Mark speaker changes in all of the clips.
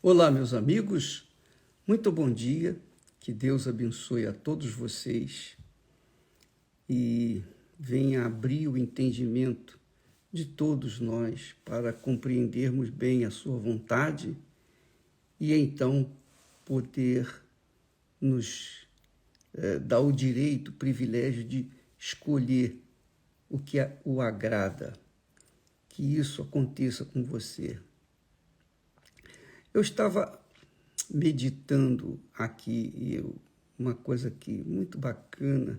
Speaker 1: Olá, meus amigos, muito bom dia, que Deus abençoe a todos vocês e venha abrir o entendimento de todos nós para compreendermos bem a sua vontade e então poder nos dar o direito, o privilégio de escolher o que o agrada, que isso aconteça com você. Eu estava meditando aqui uma coisa aqui muito bacana.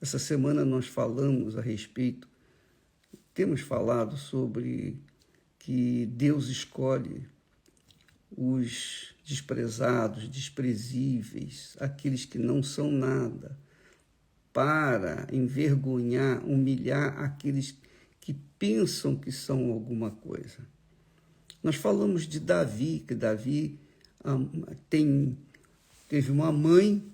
Speaker 1: Essa semana nós falamos a respeito, temos falado sobre que Deus escolhe os desprezados, desprezíveis, aqueles que não são nada, para envergonhar, humilhar aqueles que pensam que são alguma coisa. Nós falamos de Davi, que Davi teve uma mãe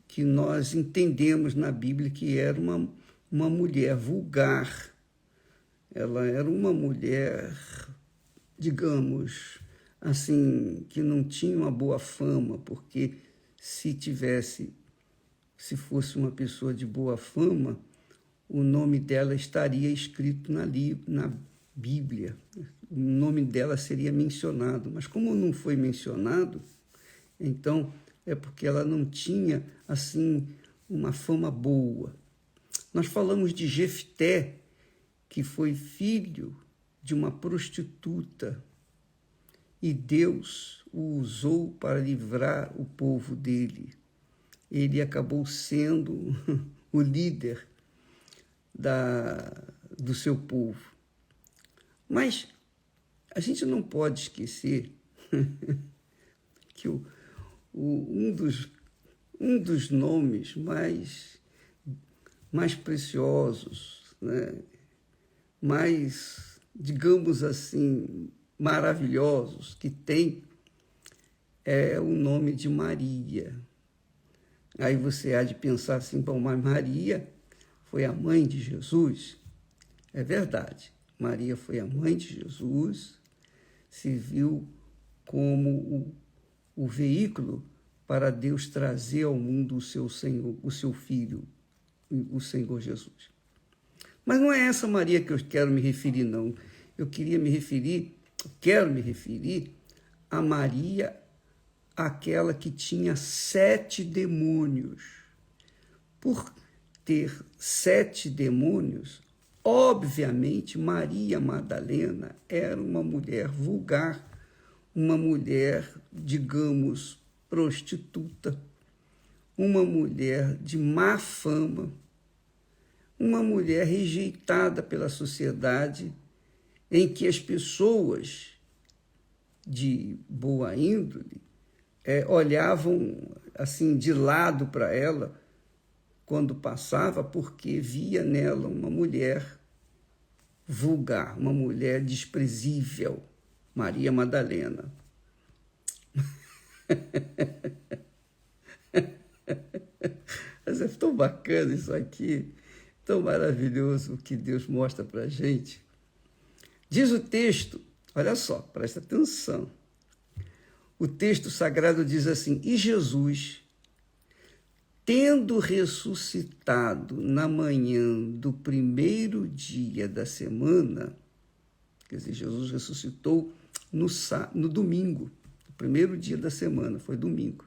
Speaker 1: que nós entendemos na Bíblia que era uma mulher vulgar. Ela era uma mulher, digamos assim, que não tinha uma boa fama, porque se fosse uma pessoa de boa fama, o nome dela estaria escrito na Bíblia. O nome dela seria mencionado, mas como não foi mencionado, então é porque ela não tinha, assim, uma fama boa. Nós falamos de Jefté, que foi filho de uma prostituta, e Deus o usou para livrar o povo dele. Ele acabou sendo o líder do seu povo. Mas a gente não pode esquecer que um dos nomes mais preciosos, né? Mais, digamos assim, maravilhosos que tem é o nome de Maria. Aí você há de pensar assim, bom, mas Maria foi a mãe de Jesus? É verdade. Maria foi a mãe de Jesus, se viu como o veículo para Deus trazer ao mundo o seu Senhor, o seu Filho, o Senhor Jesus. Mas não é essa Maria que eu quero me referir, não. Quero me referir a Maria, aquela que tinha 7 demônios. Por ter 7 demônios, obviamente, Maria Madalena era uma mulher vulgar, uma mulher, digamos, prostituta, uma mulher de má fama, uma mulher rejeitada pela sociedade, em que as pessoas de boa índole olhavam assim de lado para ela, quando passava, porque via nela uma mulher vulgar, uma mulher desprezível, Maria Madalena. Mas é tão bacana isso aqui, tão maravilhoso o que Deus mostra para a gente. Diz o texto, olha só, presta atenção. O texto sagrado diz assim: e Jesus, tendo ressuscitado na manhã do primeiro dia da semana, quer dizer, Jesus ressuscitou no domingo, o primeiro dia da semana, foi domingo.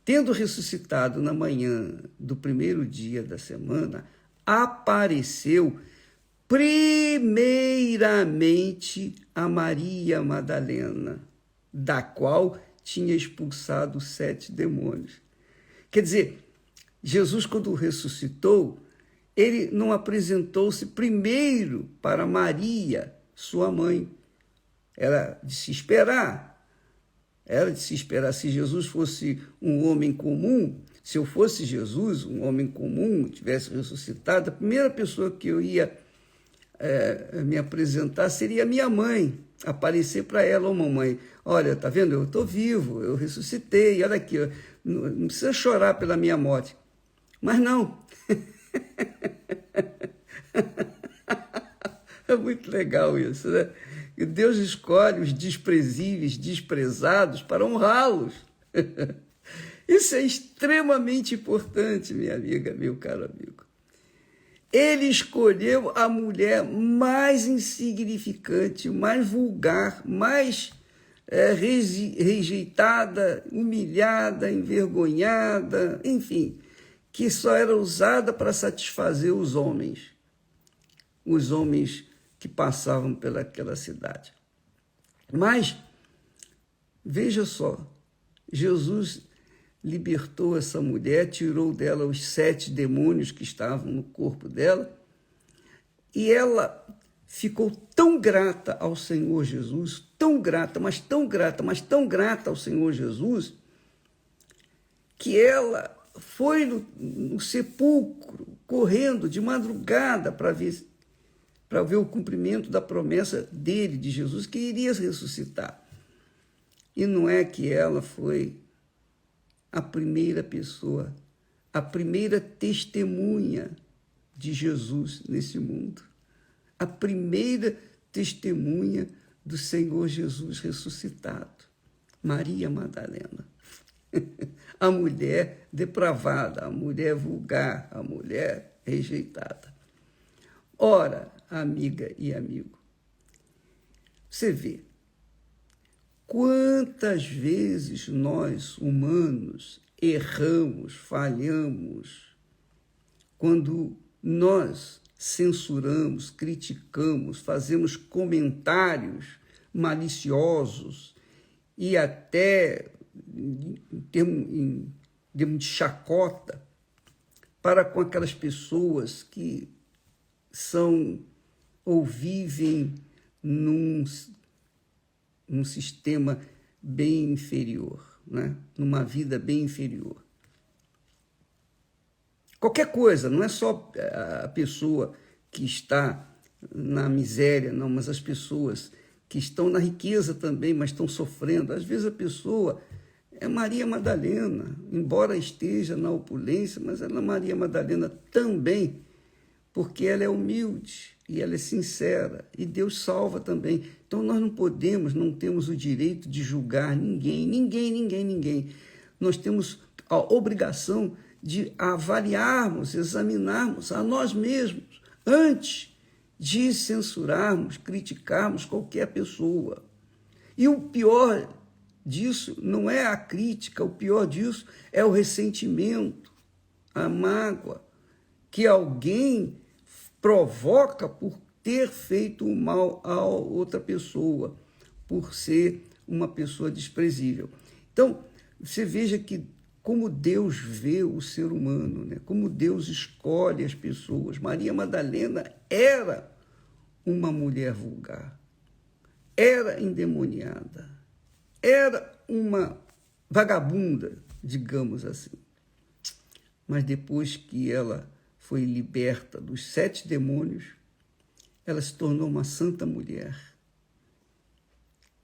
Speaker 1: Tendo ressuscitado na manhã do primeiro dia da semana, apareceu primeiramente a Maria Madalena, da qual tinha expulsado 7 demônios. Quer dizer, Jesus, quando ressuscitou, ele não apresentou-se primeiro para Maria, sua mãe. Era de se esperar. Se Jesus fosse um homem comum, se eu fosse Jesus, um homem comum, tivesse ressuscitado, a primeira pessoa que eu ia me apresentar seria minha mãe, aparecer para ela: ô mamãe, olha, tá vendo, eu estou vivo, eu ressuscitei, olha aqui, não precisa chorar pela minha morte. Mas não. É muito legal isso, né? E Deus escolhe os desprezíveis, desprezados, para honrá-los. Isso é extremamente importante, minha amiga, meu caro amigo. Ele escolheu a mulher mais insignificante, mais vulgar, mais rejeitada, humilhada, envergonhada, enfim, que só era usada para satisfazer os homens que passavam pelaquela cidade. Mas, veja só, Jesus libertou essa mulher, tirou dela os 7 demônios que estavam no corpo dela, e ela ficou tão grata ao Senhor Jesus, tão grata, mas tão grata, mas tão grata ao Senhor Jesus, que ela foi no sepulcro, correndo de madrugada para ver o cumprimento da promessa dele, de Jesus, que iria ressuscitar. E não é que ela foi a primeira pessoa, a primeira testemunha de Jesus nesse mundo, a primeira testemunha do Senhor Jesus ressuscitado, Maria Madalena. A mulher depravada, a mulher vulgar, a mulher rejeitada. Ora, amiga e amigo, você vê quantas vezes nós, humanos, erramos, falhamos, quando nós censuramos, criticamos, fazemos comentários maliciosos e até em termos de chacota para com aquelas pessoas que são ou vivem num sistema bem inferior, né? Numa vida bem inferior. Qualquer coisa, não é só a pessoa que está na miséria, não, mas as pessoas que estão na riqueza também, mas estão sofrendo. Às vezes a pessoa é Maria Madalena, embora esteja na opulência, mas ela é Maria Madalena também, porque ela é humilde e ela é sincera, e Deus salva também. Então nós não podemos, não temos o direito de julgar ninguém. Nós temos a obrigação de avaliarmos, examinarmos a nós mesmos, antes de censurarmos, criticarmos qualquer pessoa. E o pior disso não é a crítica, o pior disso é o ressentimento, a mágoa, que alguém provoca por ter feito o mal a outra pessoa, por ser uma pessoa desprezível. Então, você veja que como Deus vê o ser humano, né? Como Deus escolhe as pessoas. Maria Madalena era uma mulher vulgar, era endemoniada, era uma vagabunda, digamos assim. Mas depois que ela foi liberta dos 7 demônios, ela se tornou uma santa mulher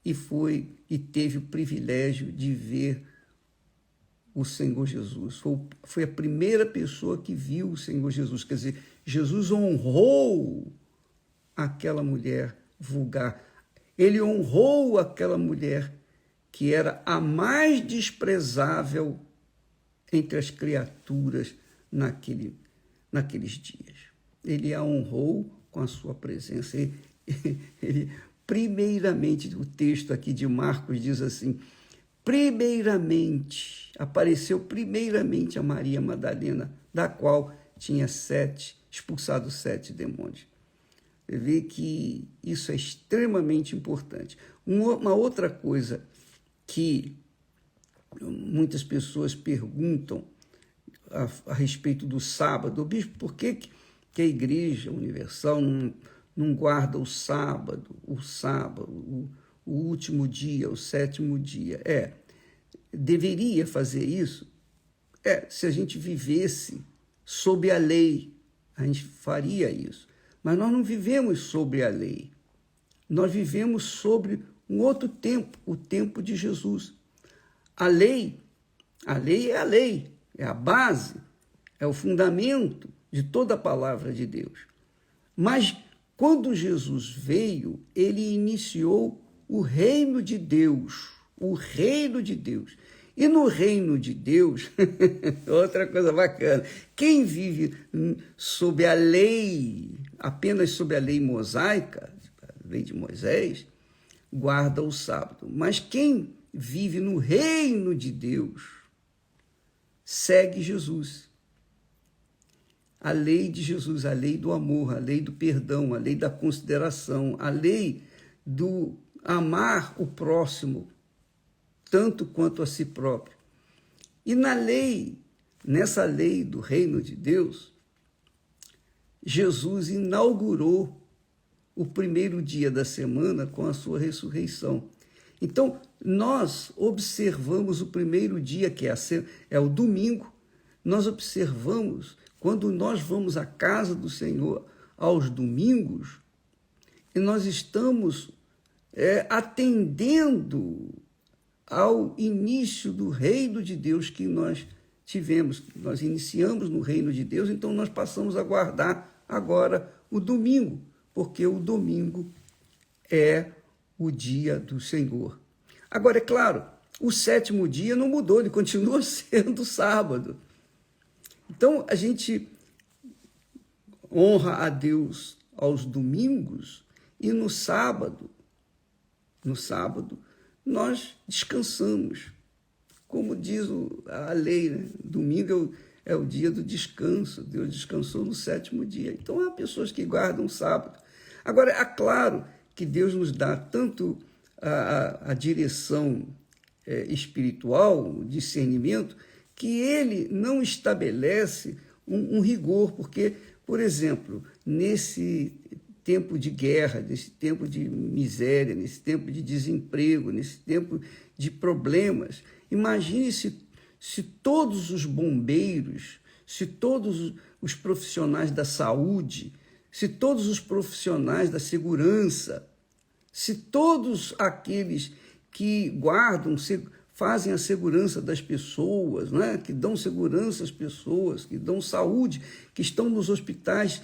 Speaker 1: e teve o privilégio de ver o Senhor Jesus. Foi a primeira pessoa que viu o Senhor Jesus. Quer dizer, Jesus honrou aquela mulher vulgar. Ele honrou aquela mulher que era a mais desprezável entre as criaturas naqueles dias. Ele a honrou com a sua presença. Ele, primeiramente, o texto aqui de Marcos diz assim, apareceu primeiramente a Maria Madalena, da qual tinha expulsado 7 demônios. Você vê que isso é extremamente importante. Uma outra coisa que muitas pessoas perguntam a respeito do sábado, bispo, por que a Igreja Universal não guarda o sábado, o último dia, o 7º dia? Deveria fazer isso? Se a gente vivesse sob a lei, a gente faria isso. Mas nós não vivemos sobre a lei. Nós vivemos sobre um outro tempo, o tempo de Jesus. A lei é a lei, é a base, é o fundamento de toda a palavra de Deus. Mas quando Jesus veio, ele iniciou o reino de Deus, o reino de Deus. E no reino de Deus, outra coisa bacana, quem vive sob a lei, apenas sob a lei mosaica, a lei de Moisés, guarda o sábado. Mas quem vive no reino de Deus, segue Jesus. A lei de Jesus, a lei do amor, a lei do perdão, a lei da consideração, a lei do amar o próximo, tanto quanto a si próprio. E nessa lei do reino de Deus, Jesus inaugurou o primeiro dia da semana com a sua ressurreição. Então, nós observamos o primeiro dia, que é o domingo, nós observamos, quando nós vamos à casa do Senhor aos domingos, e nós estamos atendendo ao início do reino de Deus que nós tivemos. Nós iniciamos no reino de Deus, então nós passamos a guardar agora o domingo, porque o domingo é o dia do Senhor. Agora, é claro, o sétimo dia não mudou, ele continua sendo sábado. Então, a gente honra a Deus aos domingos e no sábado, nós descansamos. Como diz a lei, né? Domingo é o dia do descanso. Deus descansou no sétimo dia. Então, há pessoas que guardam o sábado. Agora, é claro que Deus nos dá tanto a direção espiritual, o discernimento, que Ele não estabelece um rigor, porque, por exemplo, nesse tempo de guerra, nesse tempo de miséria, nesse tempo de desemprego, nesse tempo de problemas, imagine se todos os bombeiros, se todos os profissionais da saúde, se todos os profissionais da segurança, se todos aqueles que guardam, fazem a segurança das pessoas, né? Que dão segurança às pessoas, que dão saúde, que estão nos hospitais,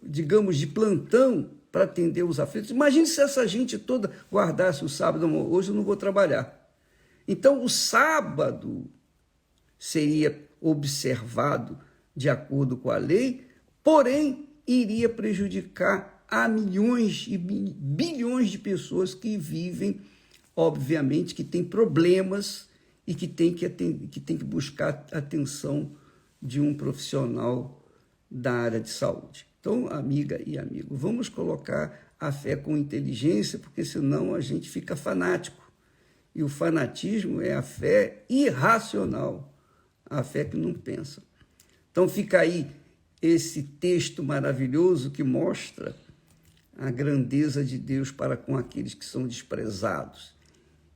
Speaker 1: digamos, de plantão para atender os aflitos. Imagine se essa gente toda guardasse o sábado. Hoje eu não vou trabalhar. Então, o sábado seria observado de acordo com a lei, porém, iria prejudicar a milhões e bilhões de pessoas que vivem, obviamente, que têm problemas e que têm que buscar a atenção de um profissional da área de saúde. Então, amiga e amigo, vamos colocar a fé com inteligência, porque senão a gente fica fanático. E o fanatismo é a fé irracional, a fé que não pensa. Então fica aí esse texto maravilhoso que mostra a grandeza de Deus para com aqueles que são desprezados.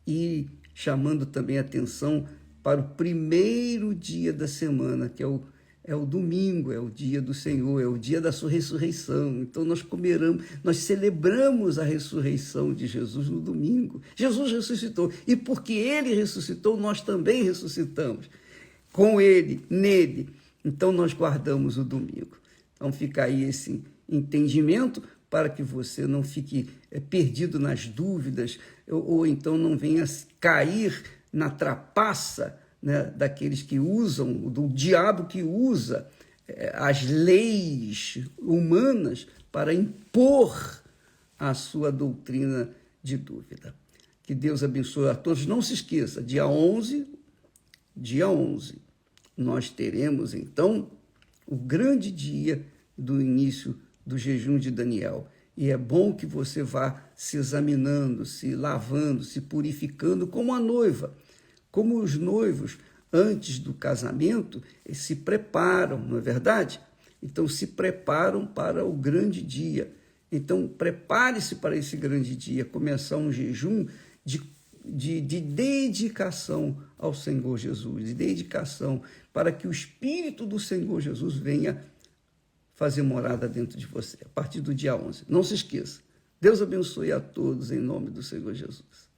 Speaker 1: E chamando também atenção para o primeiro dia da semana, que é o domingo, é o dia do Senhor, é o dia da sua ressurreição. Então nós celebramos a ressurreição de Jesus no domingo. Jesus ressuscitou, e porque Ele ressuscitou, nós também ressuscitamos. Com Ele, nele. Então nós guardamos o domingo. Então fica aí esse entendimento para que você não fique perdido nas dúvidas, ou então não venha cair na trapaça, né, daqueles que usam, do diabo que usa as leis humanas para impor a sua doutrina de dúvida. Que Deus abençoe a todos. Não se esqueça, dia 11, nós teremos, então, o grande dia do início do jejum de Daniel. E é bom que você vá se examinando, se lavando, se purificando como a noiva. Como os noivos, antes do casamento, se preparam, não é verdade? Então, se preparam para o grande dia. Então, prepare-se para esse grande dia, começar um jejum de dedicação ao Senhor Jesus, de dedicação para que o Espírito do Senhor Jesus venha fazer morada dentro de você, a partir do dia 11. Não se esqueça. Deus abençoe a todos em nome do Senhor Jesus.